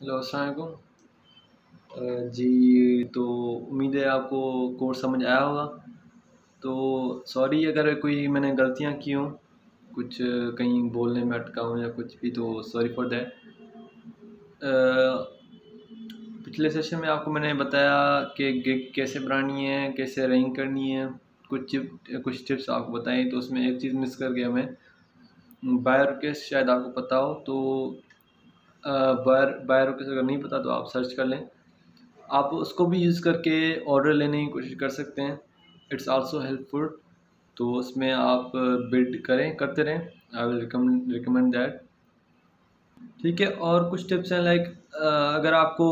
Hello, अस्सलाम वालेकुम। जी, तो उम्मीद है आपको कोर्स समझ आया होगा। तो सॉरी अगर कोई मैंने गलतियाँ की हों, कुछ कहीं बोलने में अटका हूँ या कुछ भी, तो सॉरी फॉर दैट। पिछले सेशन में आपको मैंने बताया कि गिग कैसे बनानी है, कैसे रैंक करनी है, कुछ टिप्स आपको बताएं। तो उसमें एक चीज़ मिस कर गया मैं, बायोरकेस शायद आपको पता हो। तो बायोरकेस अगर नहीं पता तो आप सर्च कर लें। आप उसको भी यूज़ करके ऑर्डर लेने की कोशिश कर सकते हैं। It's also helpful. तो उसमें आप बिल्ड करते रहें। आई विल रिकमेंड दैट। ठीक है, और कुछ टिप्स हैं लाइक, अगर आपको,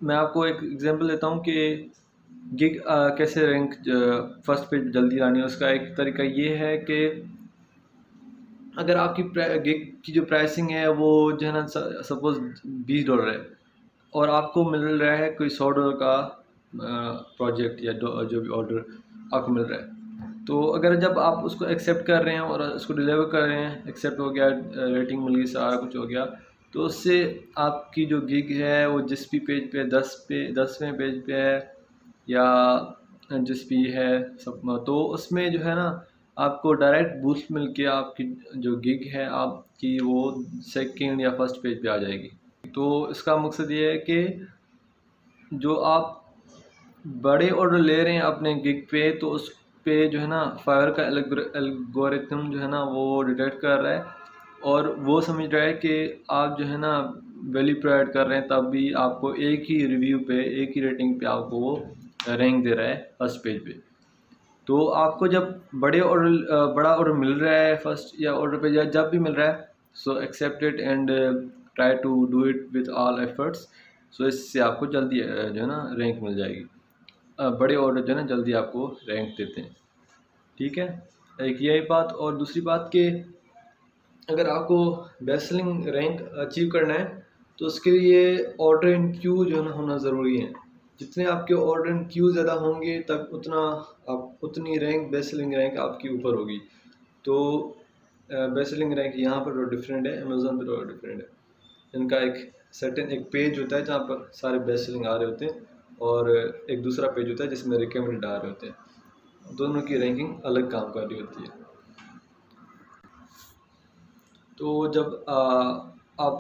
मैं आपको एक एग्जांपल देता हूँ कि गिग कैसे रैंक फर्स्ट पे जल्दी लानी है। उसका एक तरीका ये है कि अगर आपकी गिग की जो प्राइसिंग है वो जो है ना, सपोज $20 है और आपको मिल रहा है कोई $100 का प्रोजेक्ट या जो भी ऑर्डर आपको मिल रहा है। तो अगर जब आप उसको एक्सेप्ट कर रहे हैं और उसको डिलीवर कर रहे हैं, एक्सेप्ट हो गया, रेटिंग मिल गई, सारा कुछ हो गया, तो उससे आपकी जो गिग है वो जिस भी पेज पे 10वें पेज पे है या जिस भी है सब, तो उसमें जो है ना आपको डायरेक्ट बूस्ट मिल के आपकी जो गिग है आपकी वो सेकंड या फर्स्ट पेज पे आ जाएगी। तो इसका मकसद ये है कि जो आप बड़े ऑर्डर ले रहे हैं अपने गिग पे, तो उस पे जो है ना फाइवर का एल्गोरिथम जो है ना वो डिटेक्ट कर रहा है और वो समझ रहा है कि आप जो है ना वैल्यू प्रोवाइड कर रहे हैं, तब भी आपको एक ही रिव्यू पे, एक ही रेटिंग पे आपको वो रैंक दे रहा है फर्स्ट पेज पे। तो आपको जब बड़ा ऑर्डर मिल रहा है फर्स्ट या ऑर्डर पे, या जब भी मिल रहा है, so accept it and try to do it with all efforts. So इससे आपको जल्दी जो है ना रैंक मिल जाएगी। बड़े ऑर्डर जो है ना जल्दी आपको रैंक देते हैं। ठीक है, एक यही बात। और दूसरी बात कि अगर आपको बेस्ट सेलिंग रैंक अचीव करना है तो उसके लिए ऑर्डर इन क्यू जो है ना होना ज़रूरी है। जितने आपके ऑर्डर इन क्यू ज़्यादा होंगे तब उतनी रैंक, बेस्ट सेलिंग रैंक आपकी ऊपर होगी। तो बेस्ट सेलिंग रैंक यहाँ पर तो डिफरेंट है, अमेज़ोन पर तो डिफरेंट है। इनका एक पेज होता है जहाँ पर सारे बेस्ट सेलिंग आ रहे होते हैं और एक दूसरा पेज होता है जिसमें रिकमेंडेड आ रहे होते हैं। दोनों की रैंकिंग अलग काम कर रही होती है। तो जब आप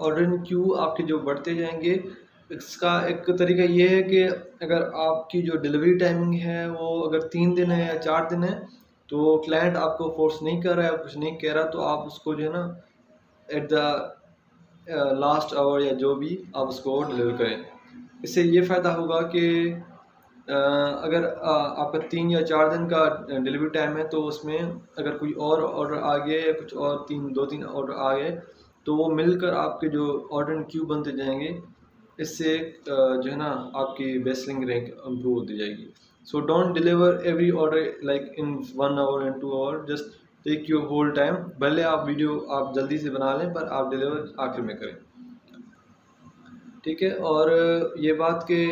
ऑर्डर इन क्यू आपके जो बढ़ते जाएंगे, इसका एक तरीका ये है कि अगर आपकी जो डिलीवरी टाइमिंग है वो अगर 3 दिन है या 4 दिन है, तो क्लाइंट आपको फोर्स नहीं कर रहा है, कुछ नहीं कह रहा, तो आप उसको जो है ना एट द लास्ट आवर या जो भी आप उसको डिलीवर करें। इससे ये फ़ायदा होगा कि अगर आपका 3 या 4 दिन का डिलीवरी टाइम है, तो उसमें अगर कोई और ऑर्डर आ गया या कुछ और 2-3 ऑर्डर आ गए, तो वो मिलकर आपके जो ऑर्डर इन क्यू बनते जाएंगे। इससे जो है ना आपकी बेस्ट सेलिंग रैंक इम्प्रूव होती जाएगी। So don't deliver every order like in 1 hour and 2 hour, just take your whole time. भले आप वीडियो आप जल्दी से बना लें, पर आप डिलीवर आखिर में करें। ठीक है, और ये बात कि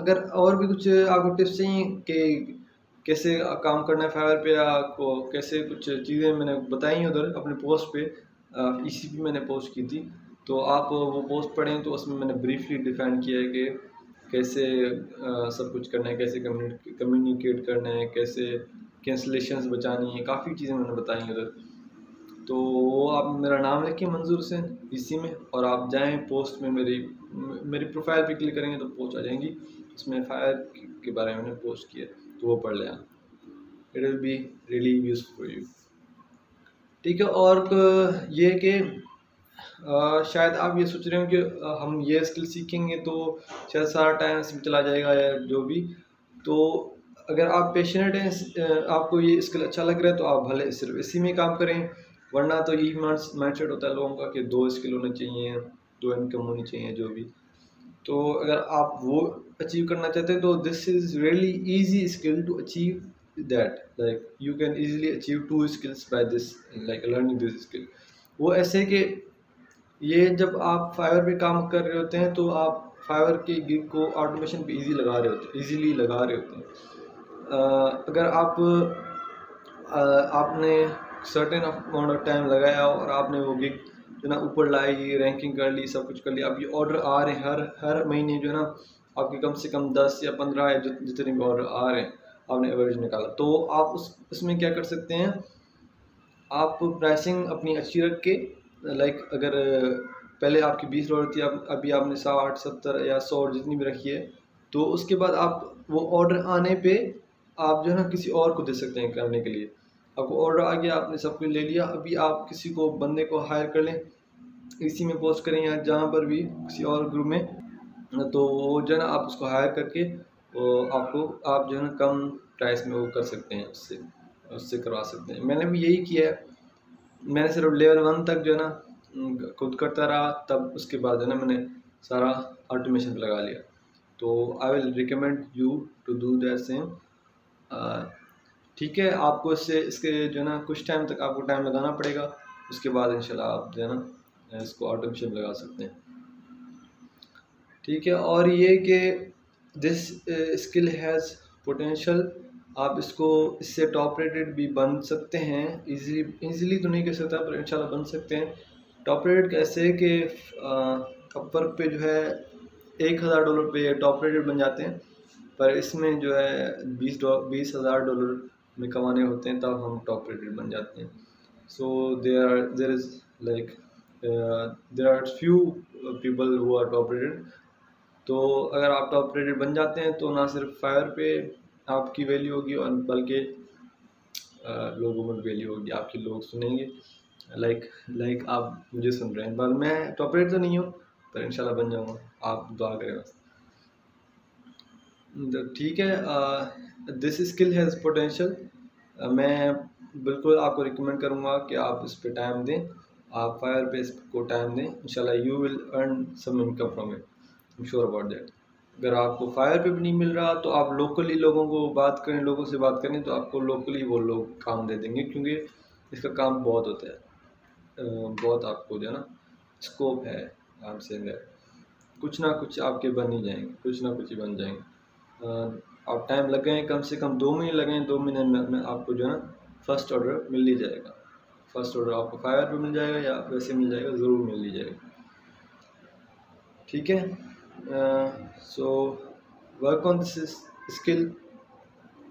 अगर और भी कुछ आपको टिप्स चाहिए कि कैसे काम करना है फाइवर पे, या आपको कैसे कुछ चीज़ें मैंने बताई हैं उधर अपने पोस्ट पे, इसी पे मैंने पोस्ट की थी। तो आप वो पोस्ट पढ़ें, तो उसमें मैंने ब्रीफली डिफाइन किया है कि कैसे सब कुछ करना है, कैसे कम्युनिकेट करना है, कैसे कैंसलेशंस बचानी है, काफ़ी चीज़ें मैंने बताई हैं उधर। तो वो आप मेरा नाम लिखें मंजूर हुसैन इसी में, और आप जाएं पोस्ट में मेरी प्रोफाइल पे क्लिक करेंगे तो पोस्ट आ जाएंगी। उसमें फायर के बारे में मैंने पोस्ट किया, तो वो पढ़ लें आप। It will be really useful for you. ठीक है, और ये कि शायद आप ये सोच रहे हो कि हम ये स्किल सीखेंगे तो शायद सारा टाइम इसमें चला जाएगा या जो भी। तो अगर आप पेशेंट हैं, आपको ये स्किल अच्छा लग रहा है, तो आप भले सिर्फ इसी में काम करें। वरना तो यही माइंडसेट होता है लोगों का कि 2 स्किल होने चाहिए, 2 इनकम होनी चाहिए जो भी। तो अगर आप वो अचीव करना चाहते हैं, तो this is really easy skill to achieve that. Like you can easily achieve 2 skills by this, like learning this skill. वो ऐसे कि ये जब आप फाइवर पे काम कर रहे होते हैं, तो आप फाइवर के गिग को ऑटोमेशन पे इजीली लगा रहे होते हैं। अगर आपने सर्टेन अमाउंट ऑफ टाइम लगाया और आपने वो गिग जो ना ऊपर लाई, रैंकिंग कर ली, सब कुछ कर लिया। अब ये ऑर्डर आ रहे हैं हर महीने जो है ना आपके कम से कम 10 या 15 या जितने भी ऑर्डर आ रहे हैं आपने एवरेज निकाला, तो आप उसमें क्या कर सकते हैं, आप प्राइसिंग अपनी अच्छी रख के, लाइक अगर पहले आपकी 20 डॉलर थी, अब अभी आपने 60, 70 या 100 जितनी भी रखी है, तो उसके बाद आप वो ऑर्डर आने पे आप जो है ना किसी और को दे सकते हैं करने के लिए। आपको ऑर्डर आ गया, आपने सब कुछ ले लिया, अभी आप किसी को बंदे को हायर कर लें, इसी में पोस्ट करें या जहाँ पर भी किसी और ग्रुप में, तो वो जो है ना आप उसको हायर करके वो आपको आप जो है ना कम प्राइस में वो कर सकते हैं, उससे उससे करवा सकते हैं। मैंने भी यही किया है, मैंने सिर्फ लेवल 1 तक जो है ना खुद करता रहा, तब उसके बाद है ना मैंने सारा ऑटोमेशन लगा लिया। तो I will recommend you to do that same. ठीक है, आपको इससे इसके जो है ना कुछ टाइम तक आपको टाइम लगाना पड़ेगा, उसके बाद इंशाल्लाह आप जो है ना इसको ऑटोमेशन लगा सकते हैं। ठीक है, और ये कि दिस स्किल हैज़ पोटेंशियल, आप इसको इससे टॉप रेटेड भी बन सकते हैं, इजीली तो नहीं कह सकता पर इंशाल्लाह बन सकते हैं। टॉप रेटेड कैसे कि अपवर्क पे जो है $1000 पे टॉप रेटेड बन जाते हैं, पर इसमें जो है 20,000 डॉलर में कमाने होते हैं, तब हम टॉप रेटेड बन जाते हैं। So there is like there are few people who are top rated. तो अगर आप टॉप रेटेड बन जाते हैं तो ना सिर्फ फायर पे आपकी वैल्यू होगी, और बल्कि लोगों में वैल्यू होगी, आपके लोग सुनेंगे, लाइक आप मुझे सुन रहे हैं। पर मैं टॉप रेट तो नहीं हूँ, पर इंशाल्लाह बन जाऊँगा, आप दुआ करें बस। तो ठीक है, दिस स्किल हैज़ पोटेंशियल, मैं बिल्कुल आपको रिकमेंड करूँगा कि आप इस पे टाइम दें, आप फायर पे इसको टाइम दें, इंशाल्लाह you will earn some income from it, I am sure about that. अगर आपको फायर पे भी नहीं मिल रहा तो आप लोकली लोगों को बात करें, लोगों से बात करें, तो आपको लोकली वो लोग काम दे देंगे, क्योंकि इसका काम बहुत होता है, बहुत आपको जो है ना स्कोप है आपसे अंदर, कुछ ना कुछ आपके बन ही जाएंगे, कुछ ना कुछ ही बन जाएंगे। आप टाइम लगाएं, कम से कम 2 महीने लगें, 2 महीने में आपको जो है ना फर्स्ट ऑर्डर मिल ही जाएगा। फर्स्ट ऑर्डर आपको फायर पे मिल जाएगा या वैसे मिल जाएगा, ज़रूर मिल ही जाएगा। ठीक है, so work on this skill,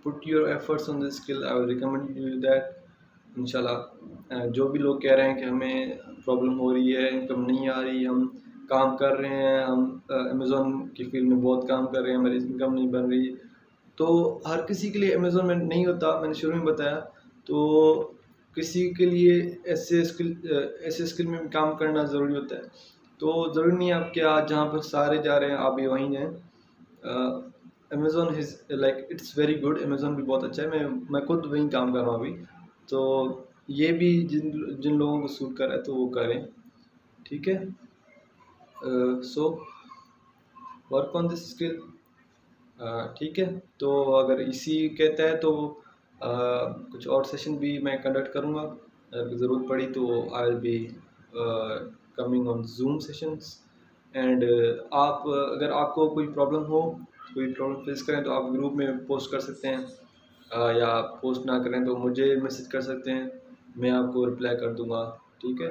put your efforts on this skill, I will recommend you that. इंशाल्लाह जो भी लोग कह रहे हैं कि हमें प्रॉब्लम हो रही है, इनकम नहीं आ रही, हम काम कर रहे हैं, हम अमेज़ोन की फील्ड में बहुत काम कर रहे हैं, हमारी इनकम नहीं बन रही, तो हर किसी के लिए अमेज़ोन में नहीं होता, मैंने शुरू में बताया। तो किसी के लिए ऐसे स्किल में काम करना ज़रूरी होता है, तो ज़रूरी नहीं है आप क्या जहाँ पर सारे जा रहे हैं आप भी वहीं जाएँ। Amazon is like it's very good, Amazon भी बहुत अच्छा है, मैं खुद वहीं काम कर रहा हूँ अभी, तो ये भी जिन जिन लोगों को सूट कर रहा है तो वो करें। ठीक है, so work on this skill. ठीक है, तो अगर इसी कहता है तो कुछ और सेशन भी मैं कंडक्ट करूँगा, अगर ज़रूरत पड़ी तो I will be coming on zoom sessions. And आप अगर आपको कोई प्रॉब्लम हो, कोई प्रॉब्लम फेस करें, तो आप ग्रुप में पोस्ट कर सकते हैं, या पोस्ट ना करें तो मुझे मैसेज कर सकते हैं, मैं आपको रिप्लाई कर दूँगा। ठीक है,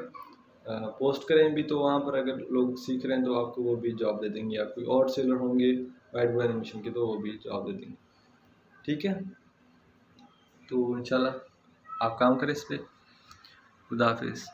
पोस्ट करें भी तो वहाँ पर अगर लोग सीख रहे हैं तो आपको वो भी जॉब दे देंगे, या कोई और सेलर होंगे वाइट बोर्ड एनिमेशन के तो वो भी जॉब दे देंगे। ठीक है, तो इंशाल्लाह आप काम करें इस पर। खुदा हाफिज़।